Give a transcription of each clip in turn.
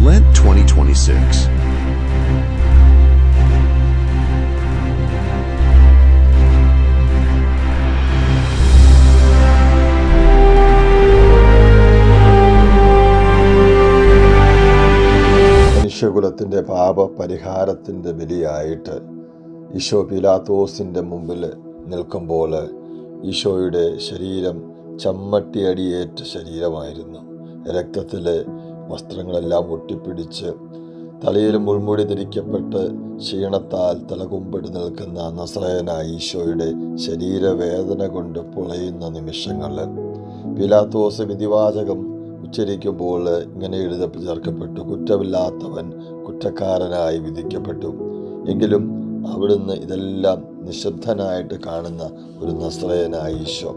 Lent 2026. മനുഷ്യകുലത്തിൻ്റെ പാപപരിഹാരത്തിൻ്റെ ബലിയായിട്ട് Isho പീലാത്തോസിൻ്റെ മുമ്പിൽ നിൽക്കുമ്പോൾ ഈശോയുടെ ശരീരം ചമ്മട്ടിയടിയേറ്റ ശരീരമായിരുന്നു. രക്തത്തിലെ വസ്ത്രങ്ങളെല്ലാം ഒട്ടിപ്പിടിച്ച് തലയിൽ മുൾമുടി ധരിക്കപ്പെട്ട് ക്ഷീണത്താൽ തലകുമ്പിട്ട് നിൽക്കുന്ന നസറേയനായ ഈശോയുടെ ശരീരവേദന കൊണ്ട് പുളയുന്ന നിമിഷങ്ങൾ പീലാത്തോസ് വിധിവാചകം ഉച്ചരിക്കുമ്പോൾ ഇങ്ങനെ എഴുതി ചേർക്കപ്പെട്ടു: കുറ്റമില്ലാത്തവൻ കുറ്റക്കാരനായി വിധിക്കപ്പെട്ടു. എങ്കിലും അവിടുന്ന് ഇതെല്ലാം നിശബ്ദനായിട്ട് കാണുന്ന ഒരു നസറേയനായ ഈശോ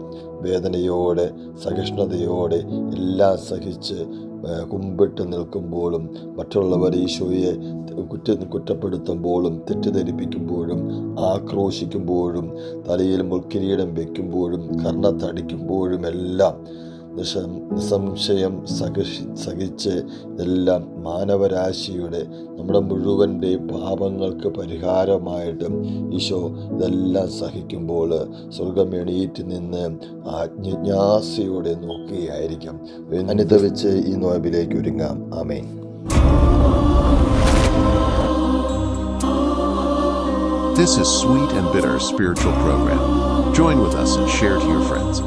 വേദനയോടെ സഹിഷ്ണുതയോടെ എല്ലാം സഹിച്ച് കുമ്പിട്ട് നിൽക്കുമ്പോഴും മറ്റുള്ളവർ ഈശോയെ കുറ്റപ്പെടുത്തുമ്പോഴും തെറ്റിദ്ധരിപ്പിക്കുമ്പോഴും ആക്രോശിക്കുമ്പോഴും തലയിൽ മുൾക്കിരീടം വയ്ക്കുമ്പോഴും കർണത്തടിക്കുമ്പോഴും എല്ലാം നിസ്സംശയം സഹിച്ച് എല്ലാം മാനവരാശിയുടെ നമ്മുടെ മുഴുവൻ്റെ പാപങ്ങൾക്ക് പരിഹാരമായിട്ട് ഈശോ ഇതെല്ലാം സഹിക്കുമ്പോൾ സ്വർഗം എണീറ്റ് നിന്ന് ജിജ്ഞാസയോടെ നോക്കുകയായിരിക്കും. അനുദവിച്ച് ഈ നോയമ്പിലേക്ക് ഒരുങ്ങാം. ആമേൻ. This is Sweet and Bitter Spiritual Program. Join with us and share to your friends.